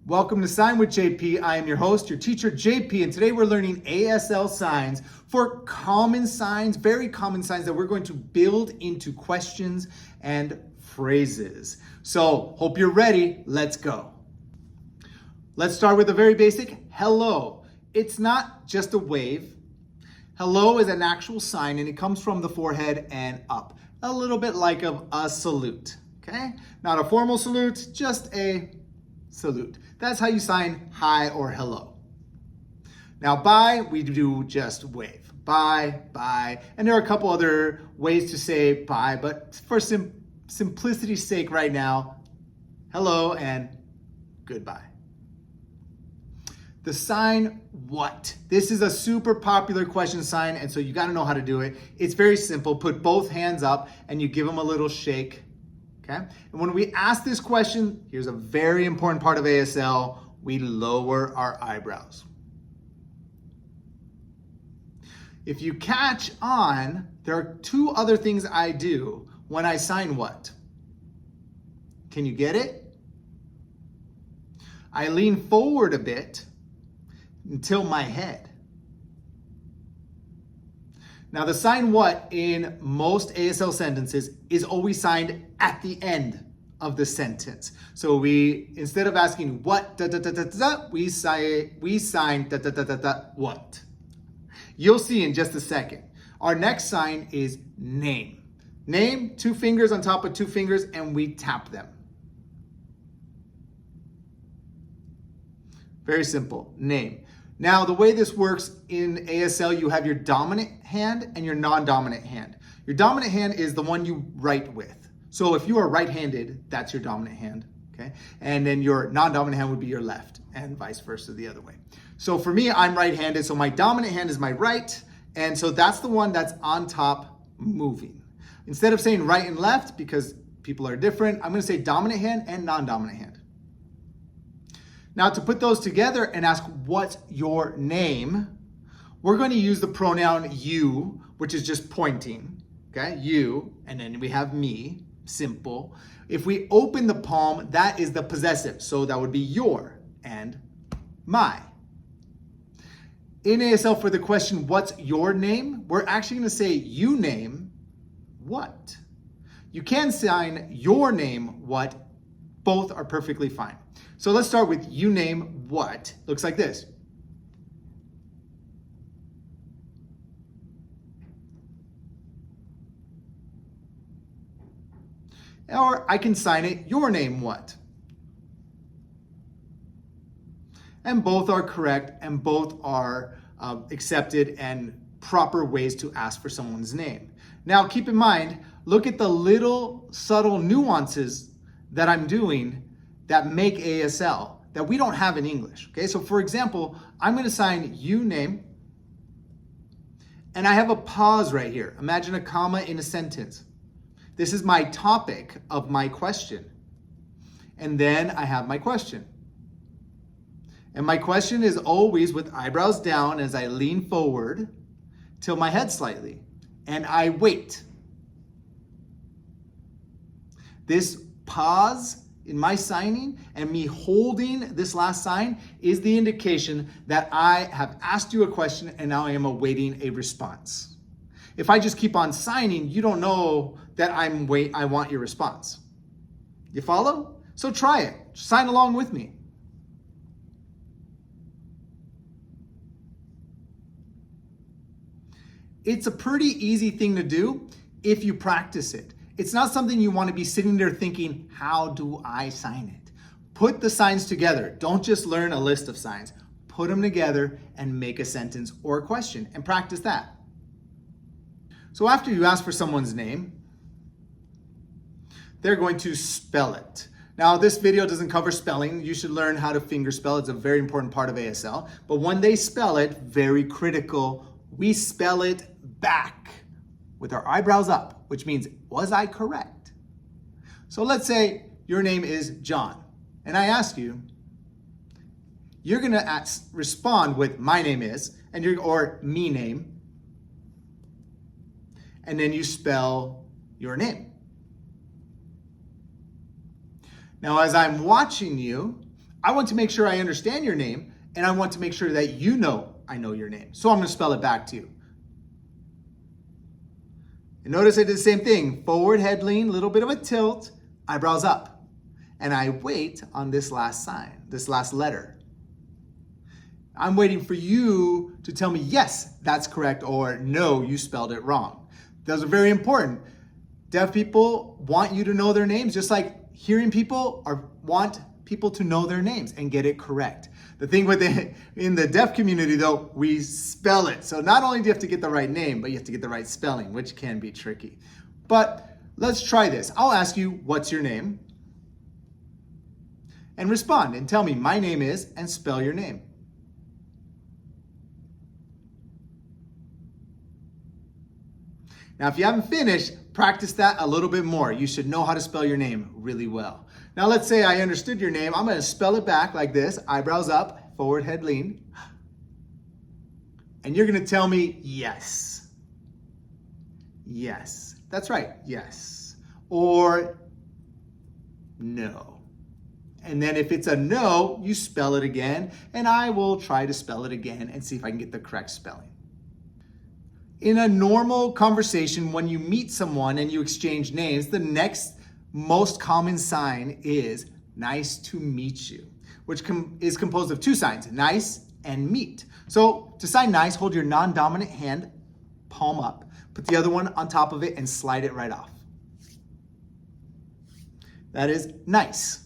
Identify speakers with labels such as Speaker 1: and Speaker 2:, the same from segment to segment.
Speaker 1: Welcome to Sign with JP. I am your host, your teacher, JP, and today we're learning ASL signs for common signs, very common signs that we're going to build into questions and phrases. So, hope you're ready. Let's go. Let's start with a very basic hello. It's not just a wave. Hello is an actual sign and it comes from the forehead and up. A little bit like a salute, okay? Not a formal salute, just a salute. That's how you sign hi or hello. Now bye, we do just wave. Bye, bye. And there are a couple other ways to say bye, but for simplicity's sake right now, hello and goodbye. The sign what? This is a super popular question sign, and so you gotta know how to do it. It's very simple. Put both hands up and you give them a little shake. Okay? And when we ask this question, here's a very important part of ASL, we lower our eyebrows. If you catch on, there are two other things I do when I sign what? Can you get it? I lean forward a bit until my head. Now the sign what in most ASL sentences is always signed at the end of the sentence. So we, instead of asking what, we sign what. You'll see in just a second. Our next sign is name. Name, two fingers on top of two fingers, and we tap them. Very simple, name. Now, the way this works in ASL, you have your dominant hand and your non-dominant hand. Your dominant hand is the one you write with. So if you are right-handed, that's your dominant hand, okay? And then your non-dominant hand would be your left, and vice versa the other way. So for me, I'm right-handed, so my dominant hand is my right, and so that's the one that's on top moving. Instead of saying right and left, because people are different, I'm gonna say dominant hand and non-dominant hand. Now to put those together and ask what's your name, we're going to use the pronoun you, which is just pointing, okay? You, and then we have me, simple. If we open the palm, that is the possessive, so that would be your and my. In ASL for the question, what's your name? We're actually going to say you name what. You can sign your name what, both are perfectly fine. So let's start with you name what. Looks like this. Or I can sign it your name what. And both are correct and both are accepted and proper ways to ask for someone's name. Now keep in mind, look at the little subtle nuances that I'm doing that make ASL that we don't have in English, okay? So for example, I'm gonna sign you name, and I have a pause right here. Imagine a comma in a sentence. This is my topic of my question. And then I have my question. And my question is always with eyebrows down as I lean forward till my head slightly, and I wait. This pause in my signing and me holding this last sign is the indication that I have asked you a question and now I am awaiting a response. If I just keep on signing, you don't know that I want your response. You follow? So try it. Sign along with me. It's a pretty easy thing to do if you practice it. It's not something you want to be sitting there thinking, how do I sign it? Put the signs together. Don't just learn a list of signs. Put them together and make a sentence or a question and practice that. So after you ask for someone's name, they're going to spell it. Now this video doesn't cover spelling. You should learn how to fingerspell. It's a very important part of ASL. But when they spell it, very critical, we spell it back with our eyebrows up, which means, was I correct? So let's say your name is John, and I ask you, you're gonna respond with my name is, or me name, and then you spell your name. Now, as I'm watching you, I want to make sure I understand your name, and I want to make sure that you know I know your name. So I'm going to spell it back to you. And notice I did the same thing. Forward, head lean, little bit of a tilt, eyebrows up. And I wait on this last sign, this last letter. I'm waiting for you to tell me, yes, that's correct, or no, you spelled it wrong. Those are very important. Deaf people want you to know their names, just like hearing people want people to know their names and get it correct. The thing with in the deaf community though, we spell it. So not only do you have to get the right name, but you have to get the right spelling, which can be tricky. But let's try this. I'll ask you, what's your name? And respond and tell me, my name is, and spell your name. Now, if you haven't finished, practice that a little bit more. You should know how to spell your name really well. Now, let's say I understood your name. I'm going to spell it back like this, eyebrows up, forward, head lean. And you're going to tell me yes. Yes. That's right. Yes. Or no. And then if it's a no, you spell it again, and I will try to spell it again and see if I can get the correct spelling. In a normal conversation, when you meet someone and you exchange names, the next most common sign is nice to meet you, which is composed of two signs, nice and meet. So to sign nice, hold your non-dominant hand, palm up, put the other one on top of it and slide it right off. That is nice.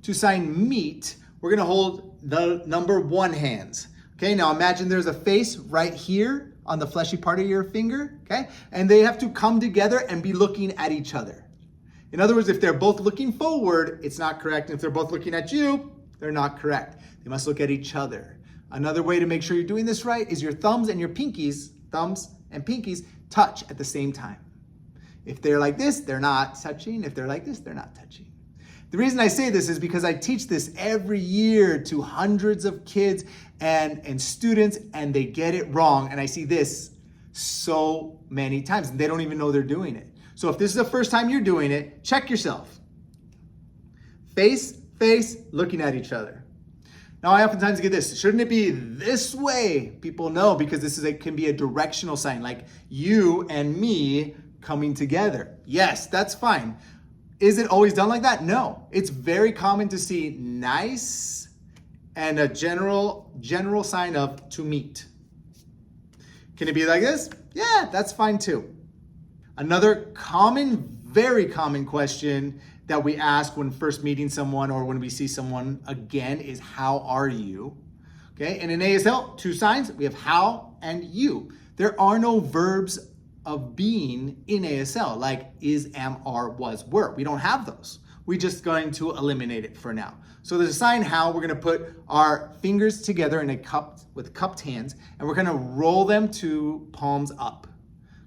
Speaker 1: To sign meet, we're gonna hold the number 1 hands. Okay, now imagine there's a face right here on the fleshy part of your finger, okay? And they have to come together and be looking at each other. In other words, if they're both looking forward, it's not correct. And if they're both looking at you, they're not correct. They must look at each other. Another way to make sure you're doing this right is your thumbs and pinkies touch at the same time. If they're like this, they're not touching. If they're like this, they're not touching. The reason I say this is because I teach this every year to hundreds of kids and students, and they get it wrong. And I see this so many times, and they don't even know they're doing it. So if this is the first time you're doing it, check yourself. Face, looking at each other. Now I oftentimes get this, shouldn't it be this way? People know, because this can be a directional sign, like you and me coming together. Yes, that's fine. Is it always done like that? No. It's very common to see nice and a general sign of to meet. Can it be like this? Yeah, that's fine too. Another very common question that we ask when first meeting someone or when we see someone again is, how are you? Okay, and in ASL, 2 signs, we have how and you. There are no verbs of being in ASL, like is, am, are, was, were. We don't have those. We're just going to eliminate it for now. So there's a sign how. We're going to put our fingers together in a cup with cupped hands, and we're going to roll them to palms up.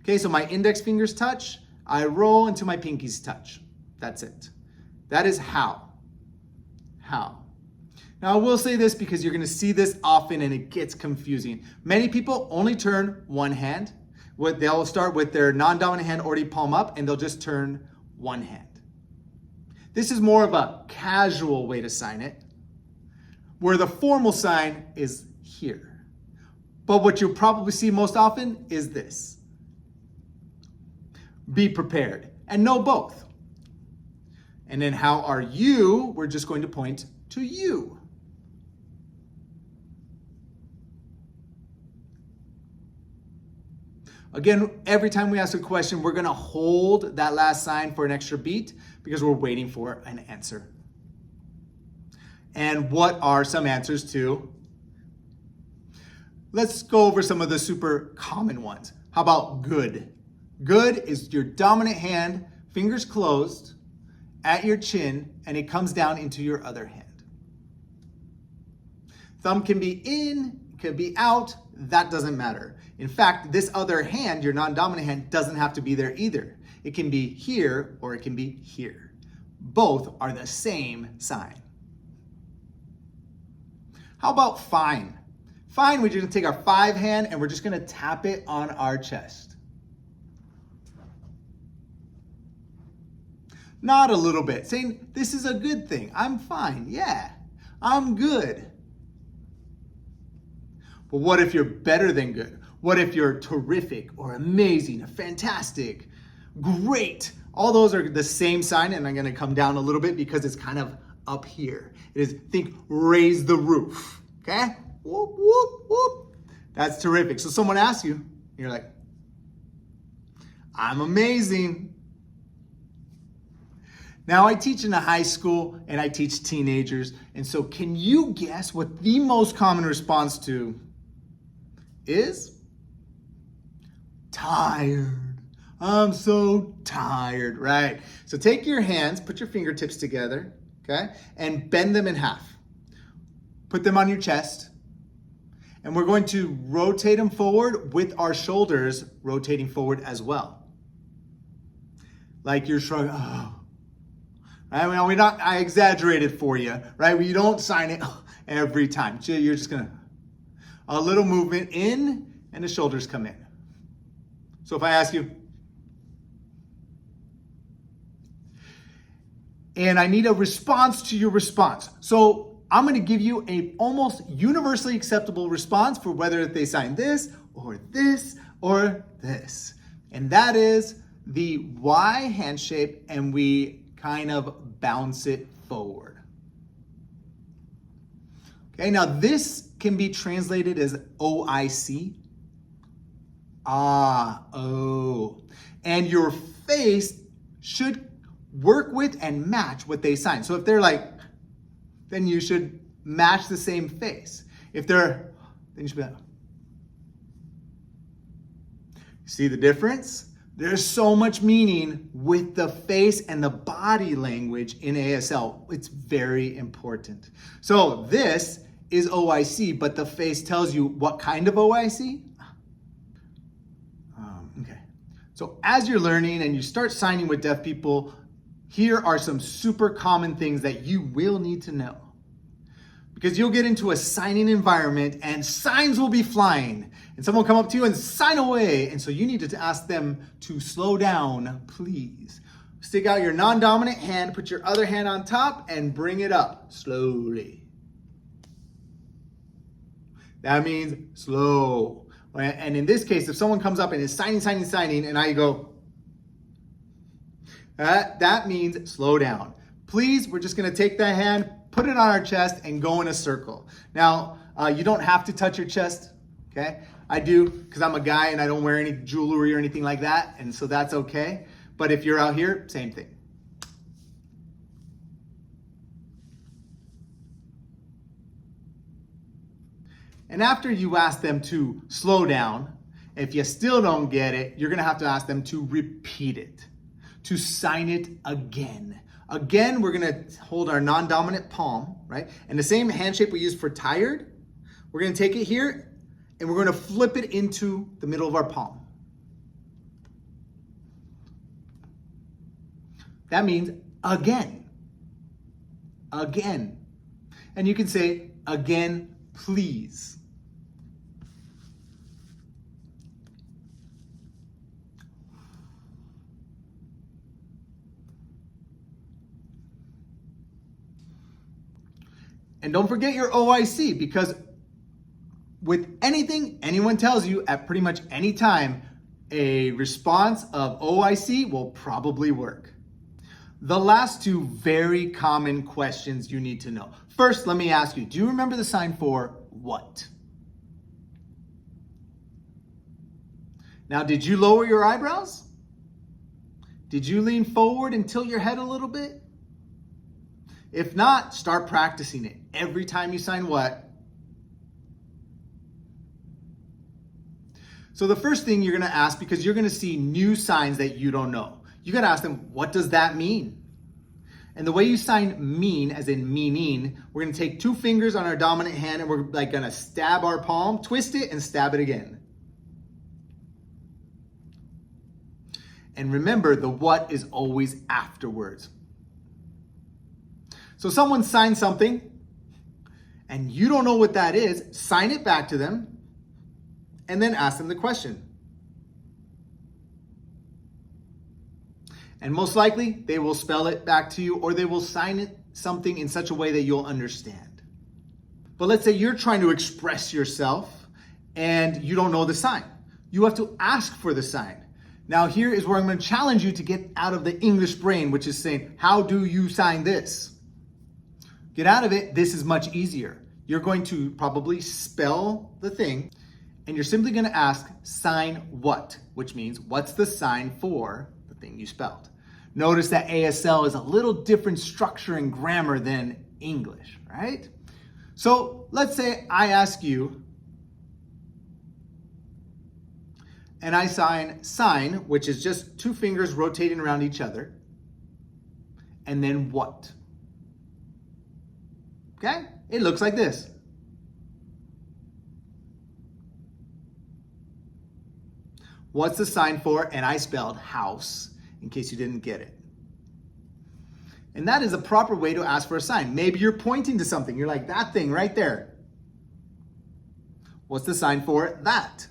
Speaker 1: Okay, so my index fingers touch, I roll until my pinkies touch. That's it. That is how. How. Now I will say this because you're going to see this often and it gets confusing. Many people only turn one hand. They'll start with their non-dominant hand already palm up, and they'll just turn one hand. This is more of a casual way to sign it, where the formal sign is here. But what you'll probably see most often is this. Be prepared and know both. And then how are you? We're just going to point to you. Again, every time we ask a question, we're going to hold that last sign for an extra beat because we're waiting for an answer. And what are some answers to? Let's go over some of the super common ones. How about good? Good is your dominant hand, fingers closed, at your chin, and it comes down into your other hand. Thumb can be in, can be out, that doesn't matter. In fact, this other hand, your non-dominant hand, doesn't have to be there either. It can be here or it can be here. Both are the same sign. How about fine? Fine, we're just gonna take our 5 hand and we're just gonna tap it on our chest. Not a little bit. Saying, this is a good thing. I'm fine. Yeah, I'm good. But what if you're better than good? What if you're terrific or amazing or fantastic, great? All those are the same sign, and I'm gonna come down a little bit because it's kind of up here. It is, think, raise the roof, okay? Whoop, whoop, whoop. That's terrific. So someone asks you, you're like, I'm amazing. Now I teach in a high school and I teach teenagers. And so can you guess what the most common response to is? Tired. I'm so tired, right? So take your hands, put your fingertips together, okay? And bend them in half. Put them on your chest. And we're going to rotate them forward with our shoulders rotating forward as well. Like you're shrugging, oh. I mean, I exaggerated for you, right? We don't sign it every time. So you're just gonna, a little movement in and the shoulders come in. So if I ask you, and I need a response to your response. So I'm gonna give you a almost universally acceptable response for whether they sign this or this or this. And that is the Y hand shape, and we kind of bounce it forward. Okay, now this can be translated as OIC. Ah, oh. And your face should work with and match what they sign. So if they're like, then you should match the same face. If they're, then you should be like, see the difference? There's so much meaning with the face and the body language in ASL. It's very important. So this is OIC, but the face tells you what kind of OIC? Okay. So as you're learning and you start signing with deaf people, here are some super common things that you will need to know. Because you'll get into a signing environment and signs will be flying. And someone will come up to you and sign away. And so you need to ask them to slow down, please. Stick out your non-dominant hand, put your other hand on top, and bring it up slowly. That means slow. And in this case, if someone comes up and is signing, and I go, that means slow down. Please, we're just gonna take that hand, put it on our chest, and go in a circle. Now, you don't have to touch your chest, okay? I do, because I'm a guy and I don't wear any jewelry or anything like that, and so that's okay. But if you're out here, same thing. And after you ask them to slow down, if you still don't get it, you're gonna have to ask them to repeat it, to sign it again. Again, we're gonna hold our non-dominant palm, right? And the same hand shape we use for tired, we're gonna take it here and we're gonna flip it into the middle of our palm. That means again, again. And you can say, again, please. And don't forget your OIC, because with anything anyone tells you at pretty much any time, a response of OIC will probably work. The last two very common questions you need to know. First, let me ask you, do you remember the sign for what? Now, did you lower your eyebrows? Did you lean forward and tilt your head a little bit? If not, start practicing it. Every time you sign what? So the first thing you're gonna ask, because you're gonna see new signs that you don't know, you gotta ask them, what does that mean? And the way you sign mean, as in meaning, we're gonna take 2 fingers on our dominant hand and we're like gonna stab our palm, twist it and stab it again. And remember, the what is always afterwards. So someone signs something and you don't know what that is, sign it back to them and then ask them the question. And most likely they will spell it back to you, or they will sign it something in such a way that you'll understand. But let's say you're trying to express yourself and you don't know the sign. You have to ask for the sign. Now here is where I'm going to challenge you to get out of the English brain, which is saying, how do you sign this? Get out of it. This is much easier. You're going to probably spell the thing, and you're simply going to ask, sign what? Which means, what's the sign for the thing you spelled? Notice that ASL is a little different structure and grammar than English, right? So let's say I ask you, and I sign, which is just two fingers rotating around each other, and then what? Okay? It looks like this. What's the sign for? And I spelled house, in case you didn't get it. And that is a proper way to ask for a sign. Maybe you're pointing to something. You're like, that thing right there. What's the sign for that?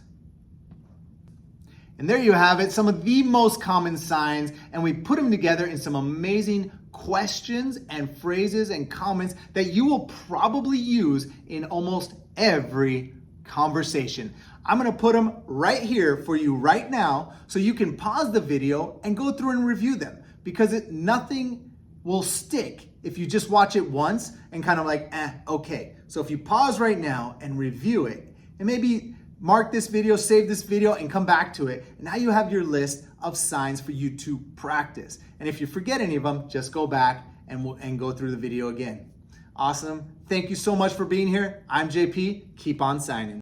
Speaker 1: And there you have it, some of the most common signs, and we put them together in some amazing questions and phrases and comments that you will probably use in almost every conversation. I'm gonna put them right here for you right now so you can pause the video and go through and review them, because nothing will stick if you just watch it once and kind of like, okay. So if you pause right now and review it, and maybe mark this video, save this video, and come back to it. And now you have your list of signs for you to practice. And if you forget any of them, just go back and go through the video again. Awesome. Thank you so much for being here. I'm JP. Keep on signing.